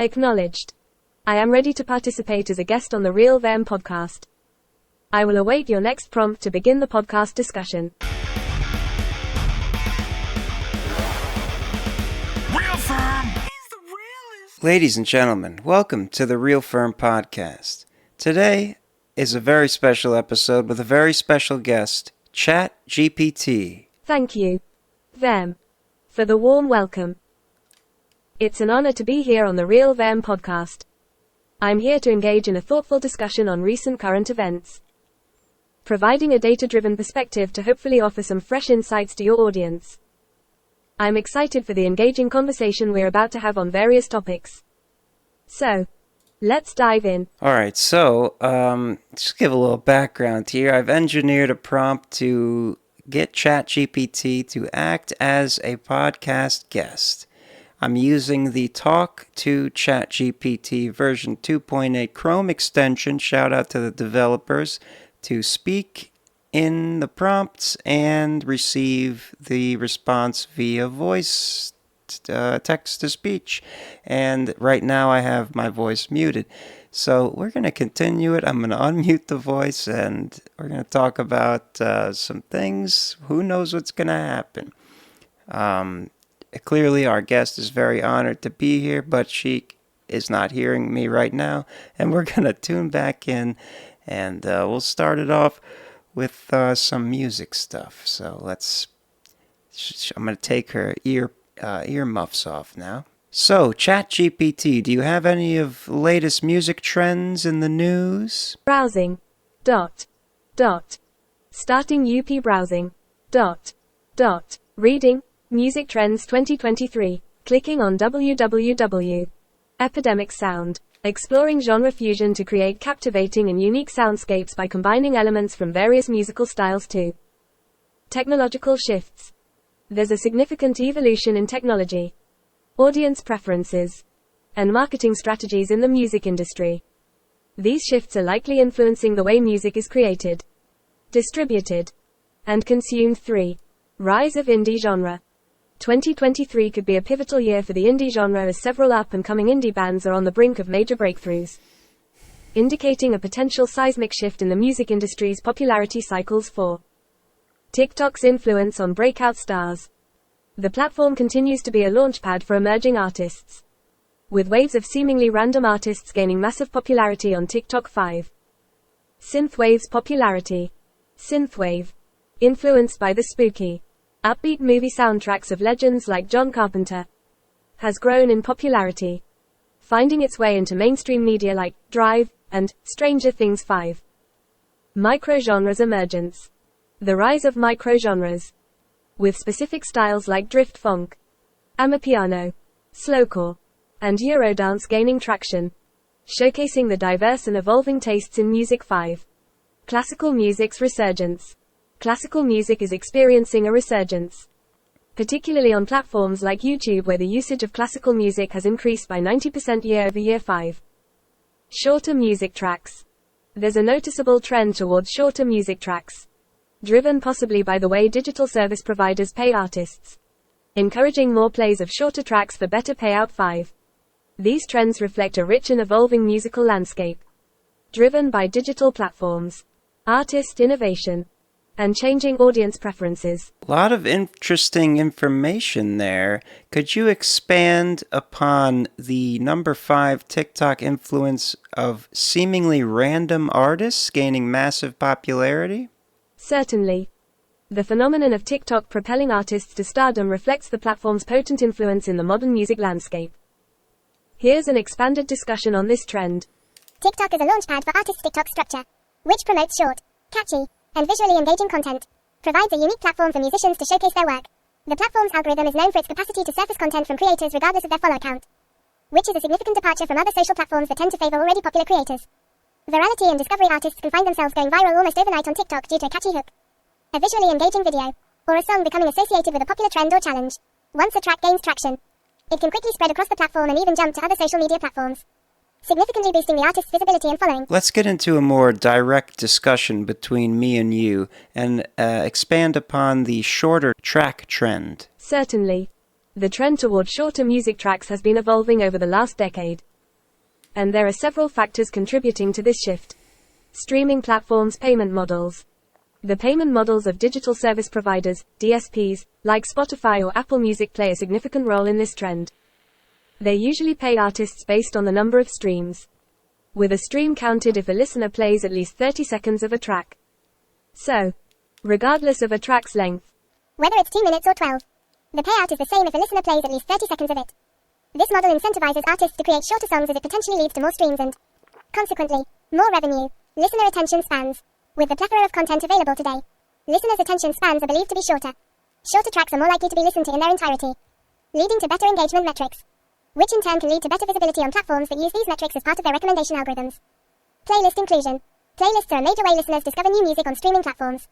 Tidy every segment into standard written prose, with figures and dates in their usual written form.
Acknowledged. I am ready to participate as a guest on the Real FERM podcast. I will await your next prompt to begin the podcast discussion. Real FERM is the realest. Ladies and gentlemen, welcome to the Real FERM podcast. Today is a very special episode with a very special guest, ChatGPT. Thank you, FERM, for the warm welcome. It's an honor to be here on the Real FERM podcast. I'm here to engage in a thoughtful discussion on recent current events, providing a data-driven perspective to hopefully offer some fresh insights to your audience. I'm excited for the engaging conversation we're about to have on various topics. So, let's dive in. Alright, so, just give a little background here. I've engineered a prompt to get ChatGPT to act as a podcast guest. I'm using the Talk to ChatGPT version 2.8 Chrome extension, shout out to the developers, to speak in the prompts and receive the response via voice, text-to-speech. And right now I have my voice muted. So we're going to continue it. I'm going to unmute the voice and we're going to talk about some things. Who knows what's going to happen? Clearly, our guest is very honored to be here, but she is not hearing me right now. And we're going to tune back in, and we'll start it off with some music stuff. So I'm going to take her ear muffs off now. So, ChatGPT, do you have any of the latest music trends in the news? Browsing. Starting UP browsing. Reading. Music Trends 2023. Clicking on www. Epidemic Sound. Exploring genre fusion to create captivating and unique soundscapes by combining elements from various musical styles too. Technological shifts. There's a significant evolution in technology, audience preferences, and marketing strategies in the music industry. These shifts are likely influencing the way music is created, distributed, and consumed. 3. Rise of indie genre. 2023 could be a pivotal year for the indie genre as several up-and-coming indie bands are on the brink of major breakthroughs, indicating a potential seismic shift in the music industry's popularity cycles. 4. TikTok's influence on breakout stars. The platform continues to be a launchpad for emerging artists, with waves of seemingly random artists gaining massive popularity on TikTok. 5. Synthwave's popularity. Synthwave, influenced by the spooky, upbeat movie soundtracks of legends like John Carpenter, has grown in popularity, finding its way into mainstream media like Drive and Stranger Things. 5. Microgenres emergence. The rise of microgenres, with specific styles like drift funk, amapiano, slowcore, and eurodance gaining traction, showcasing the diverse and evolving tastes in music. 5. Classical music's resurgence. Classical music is experiencing a resurgence, particularly on platforms like YouTube, where the usage of classical music has increased by 90% year-over-year. 5. Shorter music tracks. There's a noticeable trend towards shorter music tracks, driven possibly by the way digital service providers pay artists, encouraging more plays of shorter tracks for better payout. 5. These trends reflect a rich and evolving musical landscape, driven by digital platforms, artist innovation, and changing audience preferences. A lot of interesting information there. Could you expand upon the number 5 TikTok influence of seemingly random artists gaining massive popularity? Certainly. The phenomenon of TikTok propelling artists to stardom reflects the platform's potent influence in the modern music landscape. Here's an expanded discussion on this trend. TikTok is a launchpad for artists' TikTok structure, which promotes short, catchy, and visually engaging content, provides a unique platform for musicians to showcase their work. The platform's algorithm is known for its capacity to surface content from creators regardless of their follow count, which is a significant departure from other social platforms that tend to favor already popular creators. Virality and discovery artists can find themselves going viral almost overnight on TikTok due to a catchy hook, a visually engaging video, or a song becoming associated with a popular trend or challenge. Once a track gains traction, it can quickly spread across the platform and even jump to other social media platforms, significantly boosting the artist's visibility and following. Let's get into a more direct discussion between me and you and expand upon the shorter track trend. Certainly. The trend toward shorter music tracks has been evolving over the last decade, And there are several factors contributing to this shift. Streaming platforms' payment models. The payment models of digital service providers, DSPs, like Spotify or Apple Music play a significant role in this trend. They usually pay artists based on the number of streams, with a stream counted if a listener plays at least 30 seconds of a track. So, regardless of a track's length, whether it's 2 minutes or 12, the payout is the same if a listener plays at least 30 seconds of it. This model incentivizes artists to create shorter songs as it potentially leads to more streams and, consequently, more revenue. Listener attention spans. With the plethora of content available today, listeners' attention spans are believed to be shorter. Shorter tracks are more likely to be listened to in their entirety, leading to better engagement metrics, which in turn can lead to better visibility on platforms that use these metrics as part of their recommendation algorithms. Playlist inclusion. Playlists are a major way listeners discover new music on streaming platforms.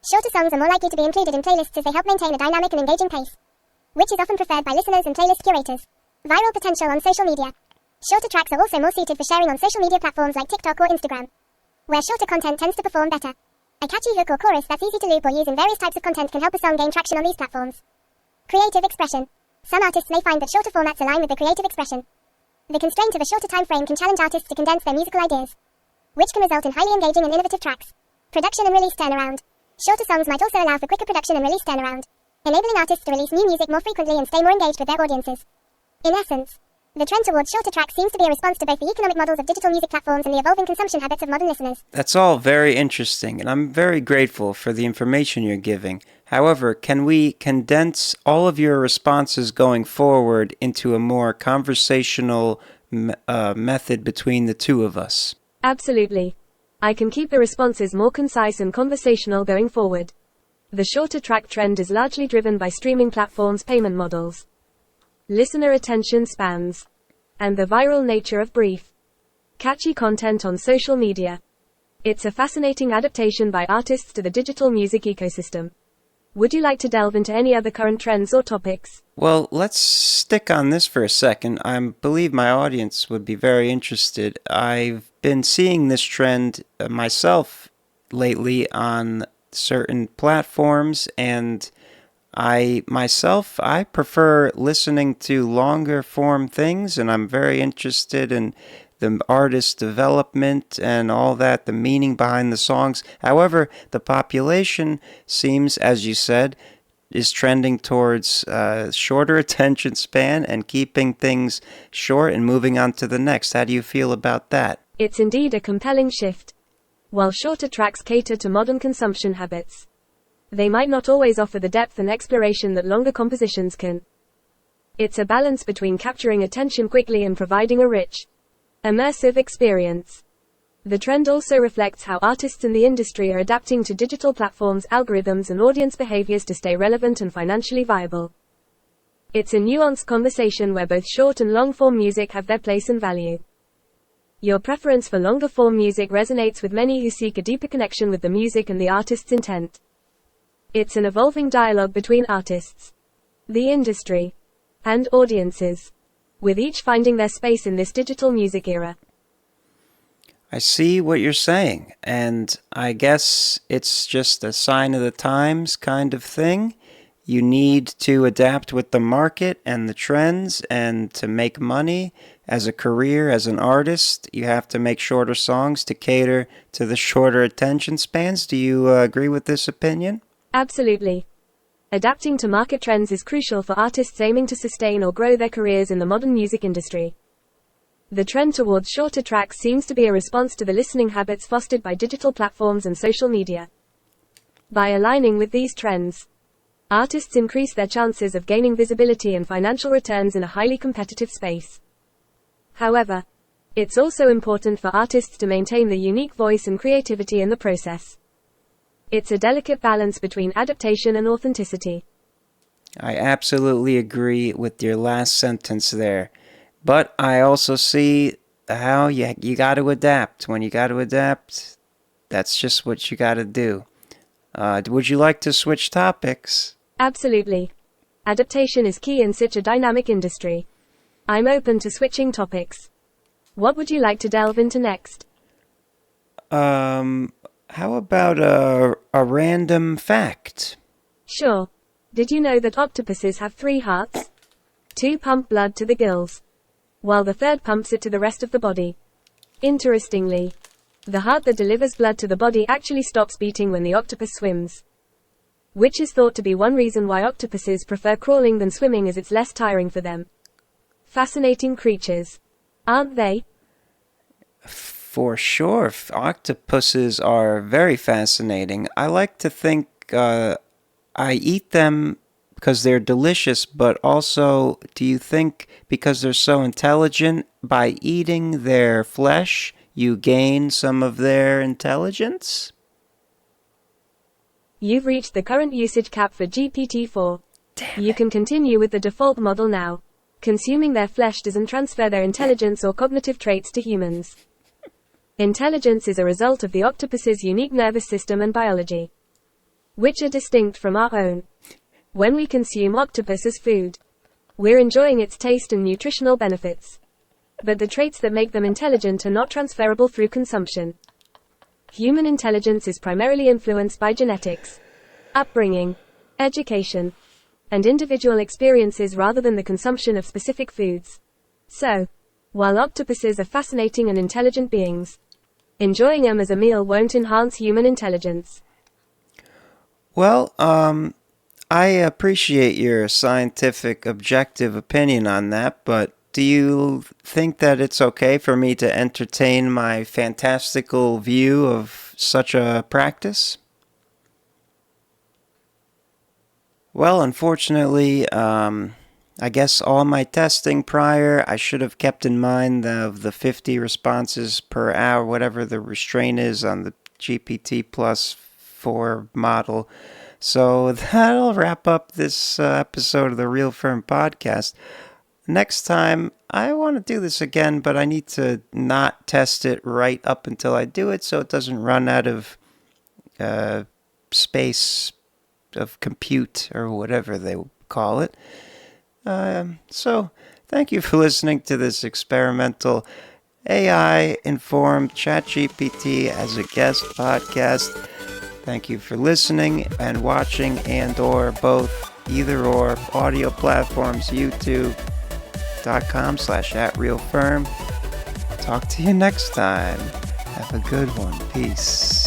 Shorter songs are more likely to be included in playlists as they help maintain a dynamic and engaging pace, which is often preferred by listeners and playlist curators. Viral potential on social media. Shorter tracks are also more suited for sharing on social media platforms like TikTok or Instagram, where shorter content tends to perform better. A catchy hook or chorus that's easy to loop or use in various types of content can help a song gain traction on these platforms. Creative expression. Some artists may find that shorter formats align with their creative expression. The constraint of a shorter time frame can challenge artists to condense their musical ideas, which can result in highly engaging and innovative tracks. Production and release turnaround. Shorter songs might also allow for quicker production and release turnaround, enabling artists to release new music more frequently and stay more engaged with their audiences. In essence, the trend towards shorter tracks seems to be a response to both the economic models of digital music platforms and the evolving consumption habits of modern listeners. That's all very interesting, and I'm very grateful for the information you're giving. However, can we condense all of your responses going forward into a more conversational method between the two of us? Absolutely. I can keep the responses more concise and conversational going forward. The shorter track trend is largely driven by streaming platforms' payment models, listener attention spans, and the viral nature of brief, catchy content on social media. It's a fascinating adaptation by artists to the digital music ecosystem. Would you like to delve into any other current trends or topics? Well, let's stick on this for a second. I believe my audience would be very interested. I've been seeing this trend myself lately on certain platforms, and I prefer listening to longer form things, and I'm very interested in the artist development and all that, the meaning behind the songs. However, the population seems, as you said, is trending towards shorter attention span and keeping things short and moving on to the next. How do you feel about that? It's indeed a compelling shift. While shorter tracks cater to modern consumption habits, they might not always offer the depth and exploration that longer compositions can. It's a balance between capturing attention quickly and providing a rich, immersive experience. The trend also reflects how artists in the industry are adapting to digital platforms, algorithms, and audience behaviors to stay relevant and financially viable. It's a nuanced conversation where both short and long-form music have their place and value. Your preference for longer-form music resonates with many who seek a deeper connection with the music and the artist's intent. It's an evolving dialogue between artists, the industry, and audiences, with each finding their space in this digital music era. I see what you're saying, and I guess it's just a sign of the times kind of thing. You need to adapt with the market and the trends, and to make money as a career, as an artist, you have to make shorter songs to cater to the shorter attention spans. Do you agree with this opinion? Absolutely. Adapting to market trends is crucial for artists aiming to sustain or grow their careers in the modern music industry. The trend towards shorter tracks seems to be a response to the listening habits fostered by digital platforms and social media. By aligning with these trends, artists increase their chances of gaining visibility and financial returns in a highly competitive space. However, it's also important for artists to maintain the unique voice and creativity in the process. It's a delicate balance between adaptation and authenticity. I absolutely agree with your last sentence there. But I also see how you got to adapt. When you got to adapt, that's just what you got to do. Would you like to switch topics? Absolutely. Adaptation is key in such a dynamic industry. I'm open to switching topics. What would you like to delve into next? How about a random fact? Sure. Did you know that octopuses have 3 hearts? 2 pump blood to the gills, while the third pumps it to the rest of the body. Interestingly, the heart that delivers blood to the body actually stops beating when the octopus swims, which is thought to be one reason why octopuses prefer crawling than swimming, as it's less tiring for them. Fascinating creatures, aren't they? For sure, octopuses are very fascinating. I like to think I eat them because they're delicious, but also, do you think because they're so intelligent, by eating their flesh, you gain some of their intelligence? You've reached the current usage cap for GPT-4. You can continue with the default model now. Consuming their flesh doesn't transfer their intelligence or cognitive traits to humans. Intelligence is a result of the octopus's unique nervous system and biology, which are distinct from our own. When we consume octopus as food, we're enjoying its taste and nutritional benefits. But the traits that make them intelligent are not transferable through consumption. Human intelligence is primarily influenced by genetics, upbringing, education, and individual experiences rather than the consumption of specific foods. So, while octopuses are fascinating and intelligent beings, enjoying them as a meal won't enhance human intelligence. Well, I appreciate your scientific, objective opinion on that, but do you think that it's okay for me to entertain my fantastical view of such a practice? Well, unfortunately, I guess all my testing prior, I should have kept in mind of the 50 responses per hour, whatever the restraint is on the GPT plus 4 model. So that'll wrap up this episode of the Real Firm podcast. Next time, I want to do this again, but I need to not test it right up until I do it so it doesn't run out of space of compute or whatever they call it. So thank you for listening to this experimental AI-informed ChatGPT as a guest podcast. Thank you for listening and watching and or both, either or, audio platforms, youtube.com/@realfirm. Talk to you next time. Have a good one. Peace.